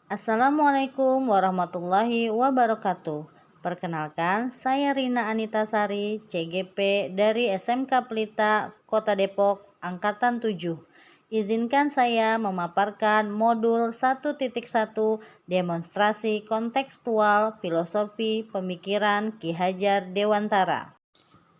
Assalamualaikum warahmatullahi wabarakatuh. Perkenalkan, saya Rina Anita Sari, CGP dari SMK Pelita, Kota Depok, Angkatan 7. Izinkan saya memaparkan modul 1.1 demonstrasi kontekstual filosofi pemikiran Ki Hajar Dewantara.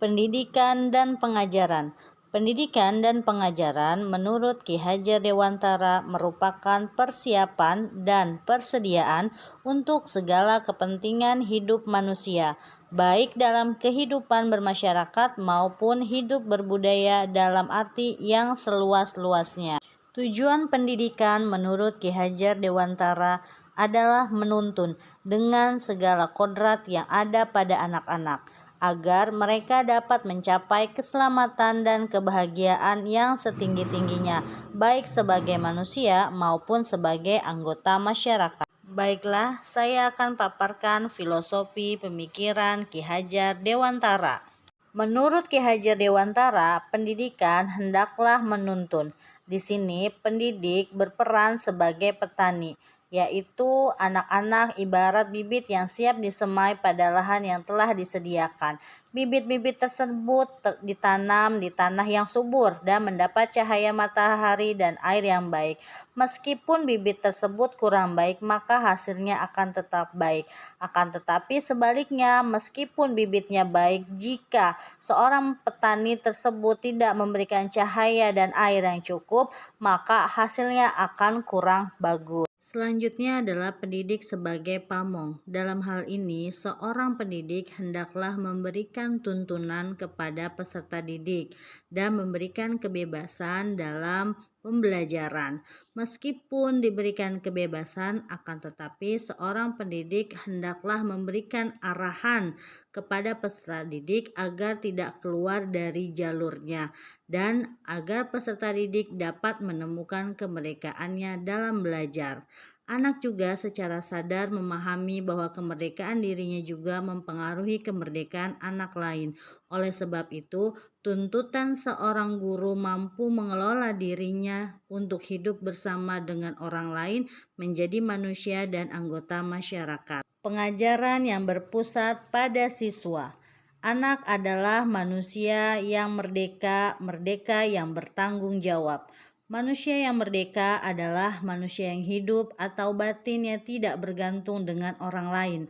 Pendidikan dan pengajaran. Pendidikan dan pengajaran menurut Ki Hajar Dewantara merupakan persiapan dan persediaan untuk segala kepentingan hidup manusia, baik dalam kehidupan bermasyarakat maupun hidup berbudaya dalam arti yang seluas-luasnya. Tujuan pendidikan menurut Ki Hajar Dewantara adalah menuntun dengan segala kodrat yang ada pada anak-anak, agar mereka dapat mencapai keselamatan dan kebahagiaan yang setinggi-tingginya, baik sebagai manusia maupun sebagai anggota masyarakat. Baiklah, saya akan paparkan filosofi pemikiran Ki Hajar Dewantara. Menurut Ki Hajar Dewantara, pendidikan hendaklah menuntun. Di sini pendidik berperan sebagai petani, yaitu anak-anak ibarat bibit yang siap disemai pada lahan yang telah disediakan. Bibit-bibit tersebut ditanam di tanah yang subur dan mendapat cahaya matahari dan air yang baik. Meskipun bibit tersebut kurang baik, maka hasilnya akan tetap baik. Akan tetapi sebaliknya, meskipun bibitnya baik, jika seorang petani tersebut tidak memberikan cahaya dan air yang cukup, maka hasilnya akan kurang bagus. Selanjutnya adalah pendidik sebagai pamong. Dalam hal ini, seorang pendidik hendaklah memberikan tuntunan kepada peserta didik dan memberikan kebebasan dalam pembelajaran. Meskipun diberikan kebebasan, akan tetapi seorang pendidik hendaklah memberikan arahan kepada peserta didik agar tidak keluar dari jalurnya dan agar peserta didik dapat menemukan kemerdekaannya dalam belajar. Anak juga secara sadar memahami bahwa kemerdekaan dirinya juga mempengaruhi kemerdekaan anak lain. Oleh sebab itu, tuntutan seorang guru mampu mengelola dirinya untuk hidup bersama dengan orang lain, menjadi manusia dan anggota masyarakat. Pengajaran yang berpusat pada siswa. Anak adalah manusia yang merdeka, merdeka yang bertanggung jawab. Manusia yang merdeka adalah manusia yang hidup atau batinnya tidak bergantung dengan orang lain,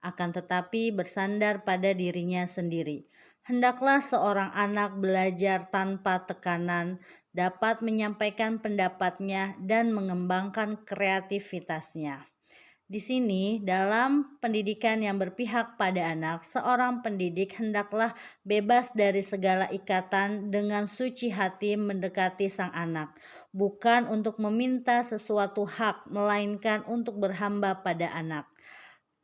akan tetapi bersandar pada dirinya sendiri. Hendaklah seorang anak belajar tanpa tekanan, dapat menyampaikan pendapatnya dan mengembangkan kreativitasnya. Di sini, dalam pendidikan yang berpihak pada anak, seorang pendidik hendaklah bebas dari segala ikatan dengan suci hati mendekati sang anak, bukan untuk meminta sesuatu hak, melainkan untuk berhamba pada anak.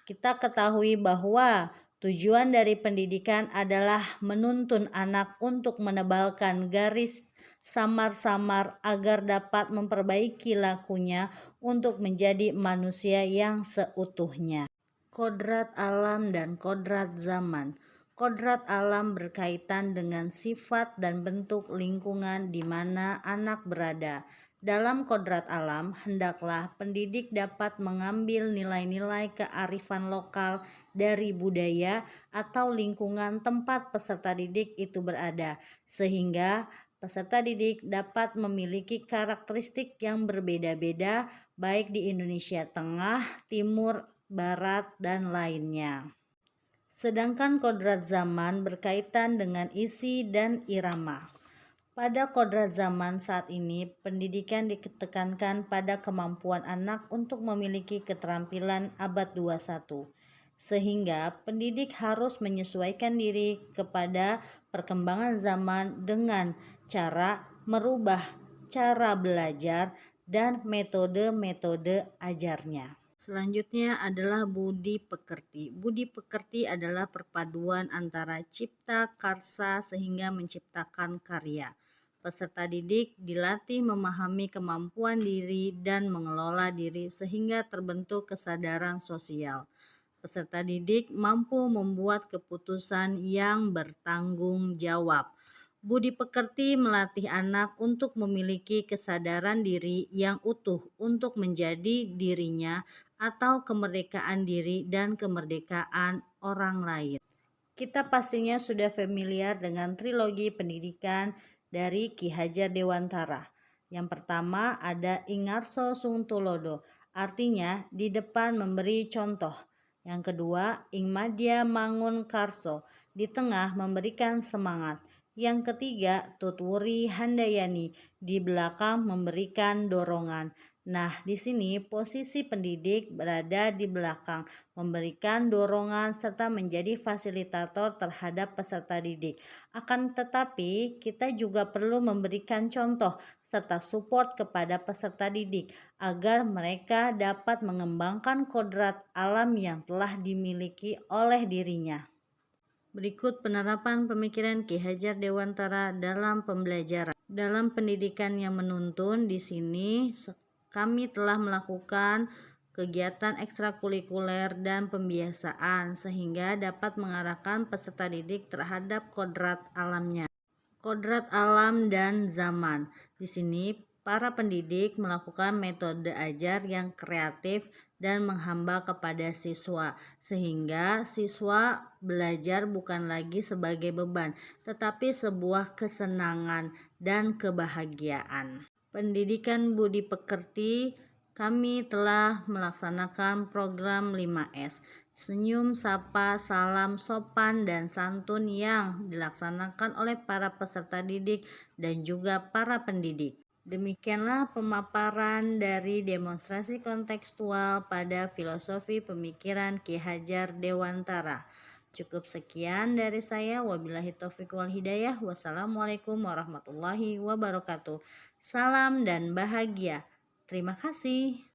Kita ketahui bahwa tujuan dari pendidikan adalah menuntun anak untuk menebalkan garis samar-samar agar dapat memperbaiki lakunya untuk menjadi manusia yang seutuhnya. Kodrat alam dan kodrat zaman. Kodrat alam berkaitan dengan sifat dan bentuk lingkungan di mana anak berada. Dalam kodrat alam, hendaklah pendidik dapat mengambil nilai-nilai kearifan lokal dari budaya atau lingkungan tempat peserta didik itu berada, sehingga peserta didik dapat memiliki karakteristik yang berbeda-beda baik di Indonesia Tengah, Timur, Barat, dan lainnya. Sedangkan kodrat zaman berkaitan dengan isi dan irama. Pada kodrat zaman saat ini, pendidikan ditekankan pada kemampuan anak untuk memiliki keterampilan abad 21. Sehingga pendidik harus menyesuaikan diri kepada perkembangan zaman dengan cara merubah cara belajar dan metode-metode ajarnya. Selanjutnya adalah budi pekerti. Budi pekerti adalah perpaduan antara cipta karsa sehingga menciptakan karya. Peserta didik dilatih memahami kemampuan diri dan mengelola diri sehingga terbentuk kesadaran sosial. Peserta didik mampu membuat keputusan yang bertanggung jawab. Budi pekerti melatih anak untuk memiliki kesadaran diri yang utuh untuk menjadi dirinya atau kemerdekaan diri dan kemerdekaan orang lain. Kita pastinya sudah familiar dengan trilogi pendidikan dari Ki Hajar Dewantara. Yang pertama ada Ingarso Sungtulodo, artinya di depan memberi contoh. Yang kedua, Ingmadya Mangun Karso, di tengah memberikan semangat. Yang ketiga, Tutwuri Handayani, di belakang memberikan dorongan. Nah, di sini posisi pendidik berada di belakang, memberikan dorongan serta menjadi fasilitator terhadap peserta didik. Akan tetapi, kita juga perlu memberikan contoh serta support kepada peserta didik agar mereka dapat mengembangkan kodrat alam yang telah dimiliki oleh dirinya. Berikut penerapan pemikiran Ki Hajar Dewantara dalam pembelajaran. Dalam pendidikan yang menuntun, di sini kami telah melakukan kegiatan ekstrakurikuler dan pembiasaan sehingga dapat mengarahkan peserta didik terhadap kodrat alamnya. Kodrat alam dan zaman. Di sini para pendidik melakukan metode ajar yang kreatif dan menghamba kepada siswa, sehingga siswa belajar bukan lagi sebagai beban, tetapi sebuah kesenangan dan kebahagiaan. Pendidikan budi pekerti, kami telah melaksanakan program 5S. Senyum, sapa, salam, sopan, dan santun yang dilaksanakan oleh para peserta didik dan juga para pendidik. Demikianlah pemaparan dari demonstrasi kontekstual pada filosofi pemikiran Ki Hajar Dewantara. Cukup sekian dari saya. Wabillahi taufiq wal hidayah. Wassalamualaikum warahmatullahi wabarakatuh. Salam dan bahagia. Terima kasih.